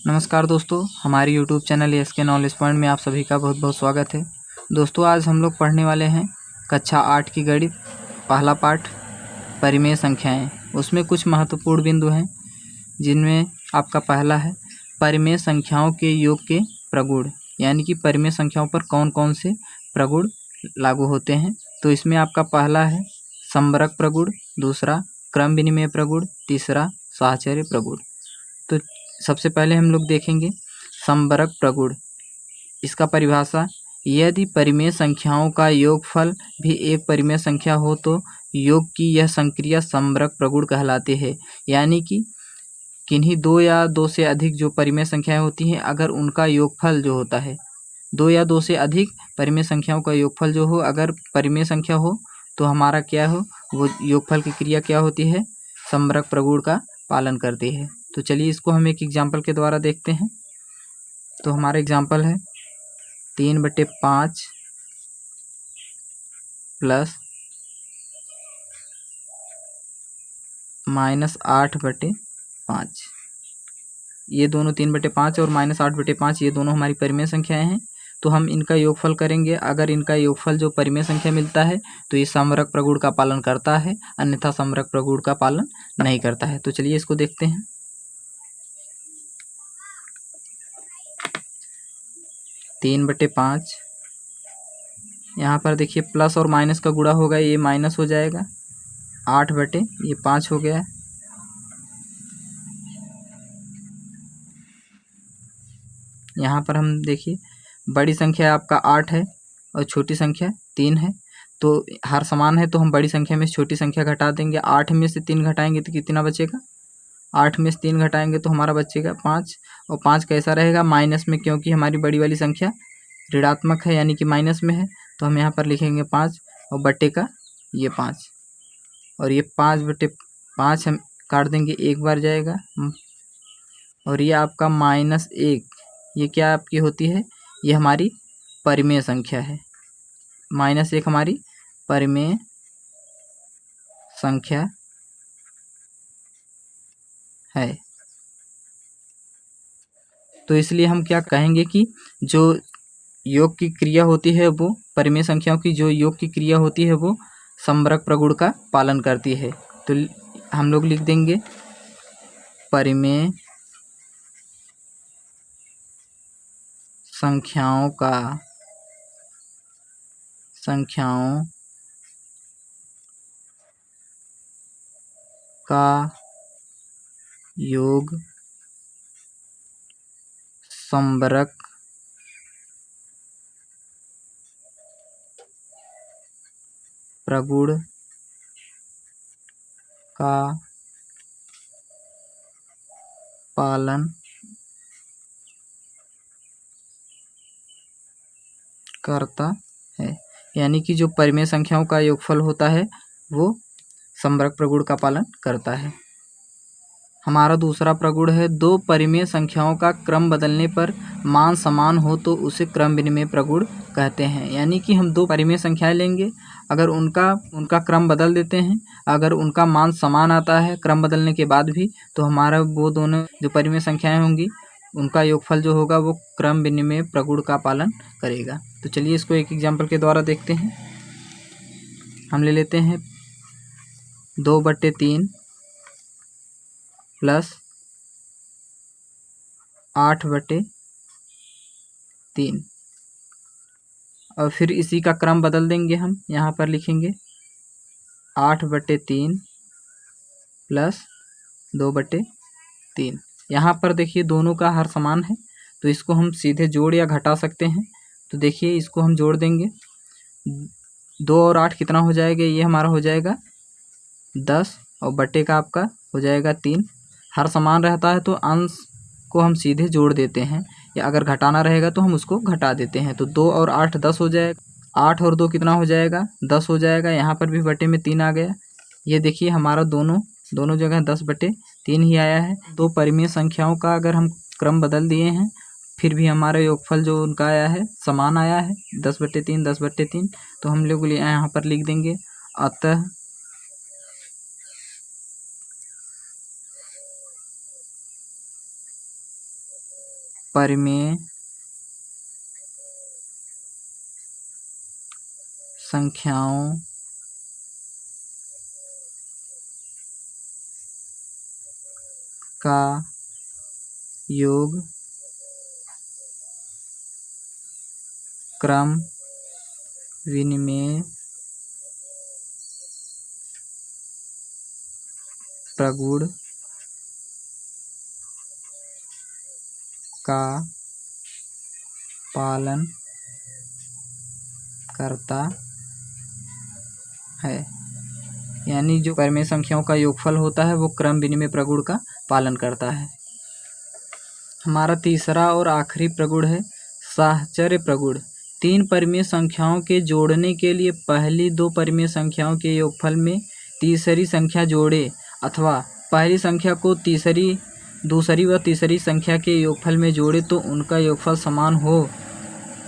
नमस्कार दोस्तों, हमारे YouTube channel SK knowledge point में आप सभी का बहुत बहुत स्वागत है। दोस्तों, आज हम लोग पढ़ने वाले हैं कक्षा 8 की गणित पहला पाठ परिमेय संख्याएं। उसमें कुछ महत्वपूर्ण बिंदु हैं जिनमें आपका पहला है परिमेय संख्याओं के योग के प्रगुण, यानी कि परिमेय संख्याओं पर कौन कौन से प्रगुण लागू होते हैं। तो इसमें आपका पहला है समवर्ग प्रगुण, दूसरा क्रम विनिमय प्रगुण, तीसरा साहचर्य प्रगुण। तो सबसे पहले हम लोग देखेंगे समवर्ग प्रगुण। इसका परिभाषा, यदि परिमेय संख्याओं का योगफल भी एक परिमेय संख्या हो तो योग की यह संक्रिया समवर्ग प्रगुण कहलाती है। यानी कि किन्हीं दो या दो से अधिक जो परिमेय संख्याएं होती हैं, अगर उनका योगफल जो होता है, दो या दो से अधिक परिमेय संख्याओं का योगफल जो हो, अगर परिमेय संख्या हो तो हमारा क्या हो, वो योगफल की क्रिया क्या होती है, समवर्ग प्रगुण का पालन करती है। तो चलिए इसको हम एक एग्जाम्पल के द्वारा देखते हैं। तो हमारा एग्जाम्पल है 3/5 प्लस -8/5। ये दोनों 3/5 और -8/5 ये दोनों हमारी परिमेय संख्याएं हैं। तो हम इनका योगफल करेंगे। अगर इनका योगफल जो परिमेय संख्या मिलता है तो ये समवर्ग प्रगुण का पालन करता है, अन्यथा समवर्ग प्रगुण का पालन नहीं करता है। तो चलिए इसको देखते हैं। 3/5, यहाँ पर देखिए प्लस और माइनस का गुणा होगा, ये माइनस हो जाएगा। 8/5 हो गया। यहाँ पर हम देखिए बड़ी संख्या आपका 8 है और छोटी संख्या 3 है। तो हर समान है तो हम बड़ी संख्या में छोटी संख्या घटा देंगे। 8 में से 3 घटाएंगे तो कितना बचेगा, 8 में से 3 घटाएंगे तो हमारा बचेगा 5। और 5 कैसा रहेगा, माइनस में, क्योंकि हमारी बड़ी वाली संख्या ऋणात्मक है यानी कि माइनस में है। तो हम यहाँ पर लिखेंगे 5 और बट्टे का ये 5, और ये 5/5 हम काट देंगे, एक बार जाएगा। और ये आपका -1, ये क्या आपकी होती है, ये हमारी परिमेय संख्या है। -1 हमारी परिमेय संख्या है। तो इसलिए हम क्या कहेंगे कि जो योग की क्रिया होती है, वो परिमेय संख्याओं की जो योग की क्रिया होती है वो समवर्ग प्रगुण का पालन करती है। तो हम लोग लिख देंगे परिमेय संख्याओं का योग समवर्ग प्रगुण का पालन करता है। यानी कि जो परिमेय संख्याओं का योगफल होता है वो समवर्ग प्रगुण का पालन करता है। हमारा दूसरा प्रगुण है, दो परिमेय संख्याओं का क्रम बदलने पर मान समान हो तो उसे क्रम विनिमय प्रगुण कहते हैं। यानी कि हम दो परिमेय संख्याएं लेंगे, अगर उनका क्रम बदल देते हैं, अगर उनका मान समान आता है क्रम बदलने के बाद भी, तो हमारा वो दोनों जो परिमेय संख्याएं होंगी उनका योगफल जो होगा वो क्रम विनिमय प्रगुण का पालन करेगा। तो चलिए इसको एक एग्जाम्पल के द्वारा देखते हैं। हम ले लेते हैं 2/3 प्लस 8/3, और फिर इसी का क्रम बदल देंगे। हम यहाँ पर लिखेंगे 8/3 प्लस 2/3। यहाँ पर देखिए दोनों का हर समान है तो इसको हम सीधे जोड़ या घटा सकते हैं। तो देखिए इसको हम जोड़ देंगे, 2 और 8 कितना हो जाएगा, ये हमारा हो जाएगा 10, और बट्टे का आपका हो जाएगा 3। हर समान रहता है तो अंश को हम सीधे जोड़ देते हैं, या अगर घटाना रहेगा तो हम उसको घटा देते हैं। तो 2 और 8 10 हो जाएगा, 8 और 2 कितना हो जाएगा, 10 हो जाएगा। यहाँ पर भी बटे में 3 आ गया। ये देखिए हमारा दोनों जगह 10/3 ही आया है। दो परिमेय संख्याओं का अगर हम क्रम बदल दिए हैं फिर भी हमारा योगफल जो उनका आया है समान आया है, 10/3 10/3। तो हम लोग यहाँ पर लिख देंगे, अतः परिमेय संख्याओं का योग क्रम विनिमेय प्रगुण का पालन करता है। यानी जो परिमेय संख्याओं का योगफल होता है वो क्रम विनिमेय प्रगुण का पालन करता है। हमारा तीसरा और आखिरी प्रगुण है साहचर्य प्रगुण। तीन परिमेय संख्याओं के जोड़ने के लिए पहली दो परिमेय संख्याओं के योगफल में तीसरी संख्या जोड़े अथवा पहली संख्या को दूसरी व तीसरी संख्या के योगफल में जोड़े तो उनका योगफल समान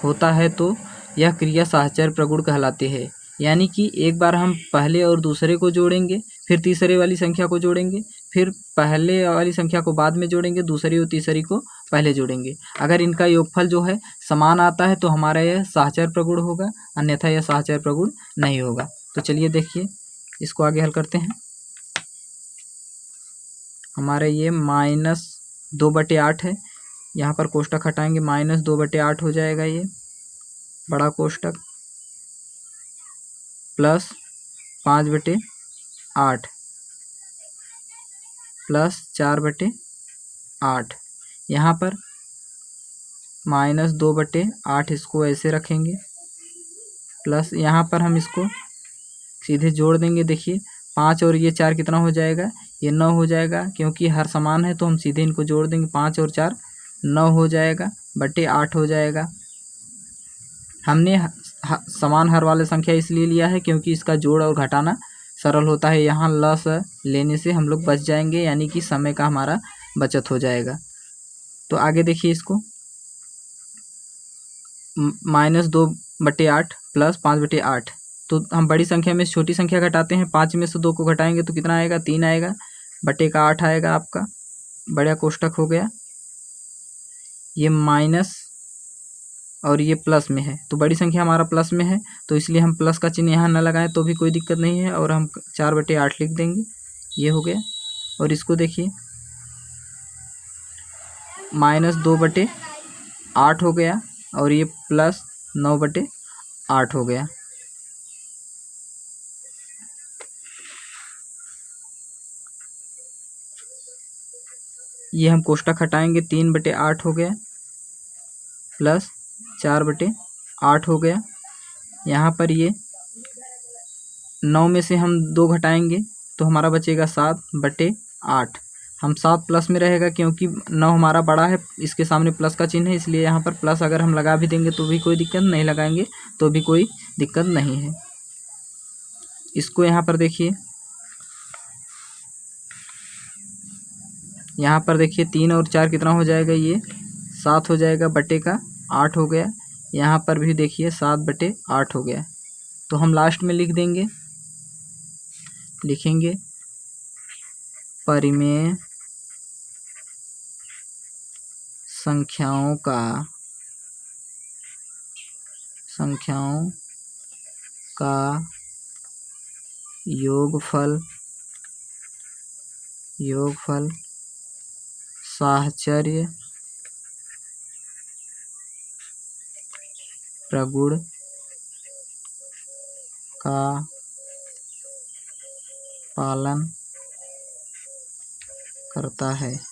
होता है तो यह क्रिया साहचर्य प्रगुण कहलाती है। यानी कि एक बार हम पहले और दूसरे को जोड़ेंगे, फिर तीसरे वाली संख्या को जोड़ेंगे, फिर पहले वाली संख्या को बाद में जोड़ेंगे, दूसरी और तीसरी को पहले जोड़ेंगे। अगर इनका योगफल जो है समान आता है तो हमारा यह साहचर्य प्रगुण होगा, अन्यथा यह साहचर्य प्रगुण नहीं होगा। तो चलिए देखिए इसको आगे हल करते हैं। हमारे ये -2/8 है। यहाँ पर कोष्टक हटाएंगे, -2/8 हो जाएगा ये बड़ा कोष्टक, प्लस 5/8 प्लस 4/8। यहाँ पर -2/8 इसको ऐसे रखेंगे, प्लस यहाँ पर हम इसको सीधे जोड़ देंगे। देखिए 5 और ये 4 कितना हो जाएगा, ये 9 हो जाएगा। क्योंकि हर समान है तो हम सीधे इनको जोड़ देंगे। 5 और 4 9 हो जाएगा, बटे 8 हो जाएगा। हमने समान हर वाले संख्या इसलिए लिया है क्योंकि इसका जोड़ और घटाना सरल होता है। यहाँ लस लेने से हम लोग बच जाएंगे, यानी कि समय का हमारा बचत हो जाएगा। तो आगे देखिए इसको, -2/8 प्लस 5/8। तो हम बड़ी संख्या में छोटी संख्या घटाते हैं, 5 में से 2 को घटाएंगे तो कितना आएगा, 3 आएगा, बटे का 8 आएगा। आपका बड़ा कोष्टक हो गया। ये माइनस और ये प्लस में है, तो बड़ी संख्या हमारा प्लस में है तो इसलिए हम प्लस का चिन्ह यहाँ न लगाएं तो भी कोई दिक्कत नहीं है, और हम 4/8 लिख देंगे। ये हो गया। और इसको देखिए -2/8 हो गया और ये प्लस 9/8 हो गया। ये हम कोष्टक हटाएंगे, 3/8 हो गया प्लस 4/8 हो गया। यहाँ पर ये 9 में से हम 2 घटाएंगे तो हमारा बचेगा 7/8। हम 7 प्लस में रहेगा क्योंकि 9 हमारा बड़ा है, इसके सामने प्लस का चिन्ह है, इसलिए यहाँ पर प्लस अगर हम लगा भी देंगे तो भी कोई दिक्कत नहीं, लगाएंगे तो भी कोई दिक्कत नहीं है। इसको यहाँ पर देखिए, यहाँ पर देखिए 3 और 4 कितना हो जाएगा, ये 7 हो जाएगा, बटे का 8 हो गया। यहाँ पर भी देखिए 7/8 हो गया। तो हम लास्ट में लिखेंगे परिमेय संख्याओं का योगफल साहचर्य प्रगुण का पालन करता है।